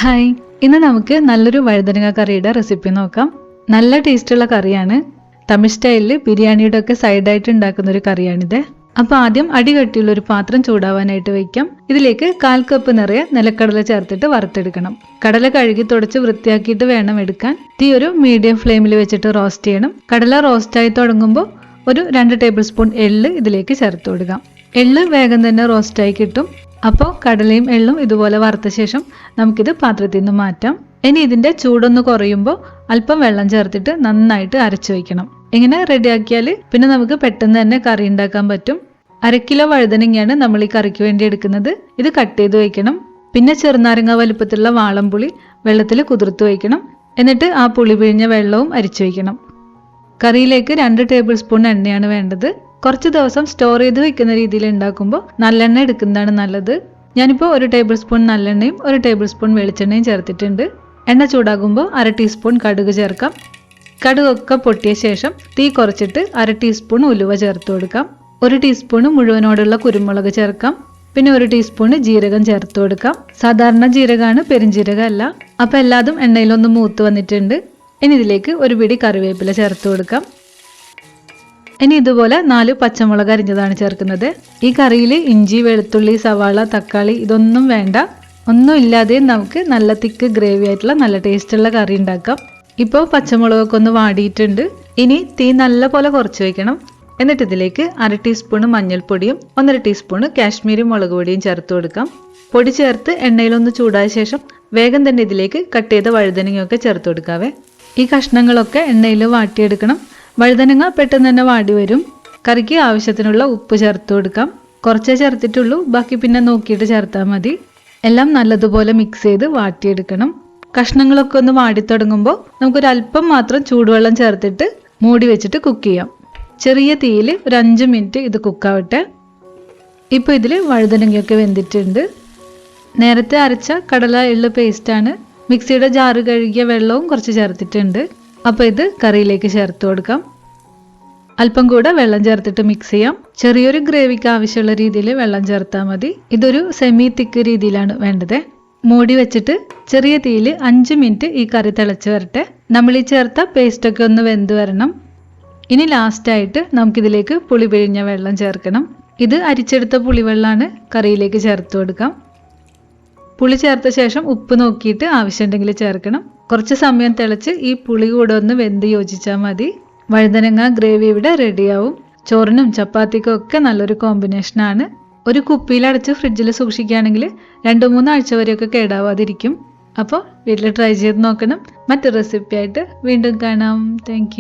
Hi, ഇന്ന് നമുക്ക് നല്ലൊരു വഴുതനങ്ങ കറിയുടെ റെസിപ്പി നോക്കാം. നല്ല ടേസ്റ്റുള്ള കറിയാണ്. തമിഴ് സ്റ്റൈലിൽ ബിരിയാണിയുടെ ഒക്കെ സൈഡായിട്ട് ഉണ്ടാക്കുന്ന ഒരു കറിയാണിത്. അപ്പോൾ ആദ്യം അടികട്ടിയുള്ള ഒരു പാത്രം ചൂടാവാനായിട്ട് വയ്ക്കാം. ഇതിലേക്ക് 1/4 കപ്പ് നിറയെ നിലക്കടല ചേർത്തിട്ട് വറുത്തെടുക്കണം. കടല കഴുകി തുടച്ച് വൃത്തിയാക്കിയിട്ട് വേണം എടുക്കാൻ. തീ ഒരു മീഡിയം ഫ്ലെയിമിൽ വെച്ചിട്ട് റോസ്റ്റ് ചെയ്യണം. കടല റോസ്റ്റായി തുടങ്ങുമ്പോൾ ഒരു 2 ടേബിൾ സ്പൂൺ എള്ള് ഇതിലേക്ക് ചേർത്ത് കൊടുക്കാം. എള്ള് വേഗം തന്നെ റോസ്റ്റായി കിട്ടും. അപ്പോൾ കടലയും എള്ളും ഇതുപോലെ വറുത്ത ശേഷം നമുക്കിത് പാത്രത്തിൽ നിന്ന് മാറ്റാം. ഇനി ഇതിൻ്റെ ചൂടൊന്ന് കുറയുമ്പോൾ അല്പം വെള്ളം ചേർത്തിട്ട് നന്നായിട്ട് അരച്ചു വയ്ക്കണം. ഇങ്ങനെ റെഡിയാക്കിയാൽ പിന്നെ നമുക്ക് പെട്ടെന്ന് തന്നെ കറി ഉണ്ടാക്കാൻ പറ്റും. 1/2 കിലോ വഴുതനങ്ങയാണ് നമ്മൾ ഈ കറിക്ക് വേണ്ടി എടുക്കുന്നത്. ഇത് കട്ട് ചെയ്ത് വയ്ക്കണം. പിന്നെ ചെറുനാരങ്ങ വലുപ്പത്തിലുള്ള വാളംപുളി വെള്ളത്തിൽ കുതിർത്ത് വയ്ക്കണം. എന്നിട്ട് ആ പുളി പിഴിഞ്ഞ വെള്ളവും അരിച്ചു വയ്ക്കണം. കറിയിലേക്ക് 2 ടേബിൾ സ്പൂൺ എണ്ണയാണ് വേണ്ടത്. കുറച്ച് ദിവസം സ്റ്റോർ ചെയ്ത് വെക്കുന്ന രീതിയിൽ ഉണ്ടാക്കുമ്പോൾ നല്ലെണ്ണ എടുക്കുന്നതാണ് നല്ലത്. ഞാനിപ്പോൾ 1 ടേബിൾ സ്പൂൺ നല്ലെണ്ണയും 1 ടേബിൾ സ്പൂൺ വെളിച്ചെണ്ണയും ചേർത്തിട്ടുണ്ട്. എണ്ണ ചൂടാകുമ്പോൾ 1/2 ടീസ്പൂൺ കടുക് ചേർക്കാം. കടുകൊക്കെ പൊട്ടിയ ശേഷം തീ കുറച്ചിട്ട് 1/2 ടീസ്പൂൺ ഉലുവ ചേർത്ത് കൊടുക്കാം. 1 ടീസ്പൂൺ മുഴുവനോടുള്ള കുരുമുളക് ചേർക്കാം. പിന്നെ 1 ടീസ്പൂൺ ജീരകം ചേർത്ത് കൊടുക്കാം. സാധാരണ ജീരകമാണ്, പെരുംജീരകം അല്ല. അപ്പോൾ എല്ലാതും എണ്ണയിലൊന്ന് മൂത്ത് വന്നിട്ടുണ്ട്. ഇനി ഇതിലേക്ക് ഒരു പിടി കറിവേപ്പില ചേർത്ത് കൊടുക്കാം. ഇനി ഇതുപോലെ 4 പച്ചമുളക് അരിഞ്ഞതാണ് ചേർക്കുന്നത്. ഈ കറിയിൽ ഇഞ്ചി, വെളുത്തുള്ളി, സവാള, തക്കാളി ഇതൊന്നും വേണ്ട. ഒന്നും ഇല്ലാതെയും നമുക്ക് നല്ല തിക്ക് ഗ്രേവി ആയിട്ടുള്ള നല്ല ടേസ്റ്റുള്ള കറി ഉണ്ടാക്കാം. ഇപ്പോൾ പച്ചമുളകൊക്കെ ഒന്ന് വാടിയിട്ടുണ്ട്. ഇനി തീ നല്ല പോലെ കുറച്ച് വയ്ക്കണം. എന്നിട്ട് ഇതിലേക്ക് 1/2 ടീസ്പൂൺ മഞ്ഞൾപ്പൊടിയും 1/2 ടീസ്പൂൺ കാശ്മീരി മുളക് പൊടിയും ചേർത്ത് കൊടുക്കാം. പൊടി ചേർത്ത് എണ്ണയിലൊന്ന് ചൂടായ ശേഷം വേഗം തന്നെ ഇതിലേക്ക് കട്ട് ചെയ്ത വഴുതനങ്ങയൊക്കെ ചേർത്ത് കൊടുക്കാവേ. ഈ കഷ്ണങ്ങളൊക്കെ എണ്ണയിൽ വാട്ടിയെടുക്കണം. വഴുതനങ്ങ പെട്ടെന്ന് തന്നെ വാടി വരും. കറിക്ക് ആവശ്യത്തിനുള്ള ഉപ്പ് ചേർത്ത് കൊടുക്കാം. കുറച്ചേ ചേർത്തിട്ടുള്ളൂ, ബാക്കി പിന്നെ നോക്കിയിട്ട് ചേർത്താൽ മതി. എല്ലാം നല്ലതുപോലെ മിക്സ് ചെയ്ത് വാട്ടിയെടുക്കണം. കഷ്ണങ്ങളൊക്കെ ഒന്ന് വാടിത്തുടങ്ങുമ്പോൾ നമുക്കൊരല്പം മാത്രം ചൂടുവെള്ളം ചേർത്തിട്ട് മൂടി വെച്ചിട്ട് കുക്ക് ചെയ്യാം. ചെറിയ തീയിൽ ഒരു 5 മിനിറ്റ് ഇത് കുക്കാവട്ടെ. ഇപ്പോൾ ഇതിൽ വഴുതനങ്ങയൊക്കെ വെന്തിട്ടുണ്ട്. നേരത്തെ അരച്ച കടല എള്ള് പേസ്റ്റാണ്. മിക്സിയുടെ ജാറ് കഴുകിയ വെള്ളവും കുറച്ച് ചേർത്തിട്ടുണ്ട്. അപ്പോൾ ഇത് കറിയിലേക്ക് ചേർത്ത് കൊടുക്കാം. അല്പം കൂടെ വെള്ളം ചേർത്തിട്ട് മിക്സ് ചെയ്യാം. ചെറിയൊരു ഗ്രേവിക്ക് ആവശ്യമുള്ള രീതിയിൽ വെള്ളം ചേർത്താൽ മതി. ഇതൊരു സെമി തിക്ക് രീതിയിലാണ് വേണ്ടത്. മൂടി വെച്ചിട്ട് ചെറിയ തീയിൽ 5 മിനിറ്റ് ഈ കറി തിളച്ച് വരട്ടെ. നമ്മൾ ഈ ചേർത്ത പേസ്റ്റൊക്കെ ഒന്ന് വെന്ത് വരണം. ഇനി ലാസ്റ്റായിട്ട് നമുക്കിതിലേക്ക് പുളി പിഴിഞ്ഞ വെള്ളം ചേർക്കണം. ഇത് അരിച്ചെടുത്ത പുളിവെള്ളമാണ്. കറിയിലേക്ക് ചേർത്ത് കൊടുക്കാം. പുളി ചേർത്ത ശേഷം ഉപ്പ് നോക്കിയിട്ട് ആവശ്യമുണ്ടെങ്കിൽ ചേർക്കണം. കുറച്ച് സമയം തിളച്ച് ഈ പുളി കൂടെ ഒന്ന് വെന്ത് യോജിച്ചാൽ മതി. വഴുതനങ്ങ ഗ്രേവി ഇവിടെ റെഡിയാവും. ചോറിനും ചപ്പാത്തിക്കും ഒക്കെ നല്ലൊരു കോമ്പിനേഷനാണ്. ഒരു കുപ്പിയിലടച്ച് ഫ്രിഡ്ജിൽ സൂക്ഷിക്കുകയാണെങ്കിൽ 2-3 ആഴ്ച വരെയൊക്കെ കേടാവാതിരിക്കും. അപ്പോൾ വീട്ടിൽ ട്രൈ ചെയ്ത് നോക്കണം. മറ്റൊരു റെസിപ്പി ആയിട്ട് വീണ്ടും കാണാം. താങ്ക്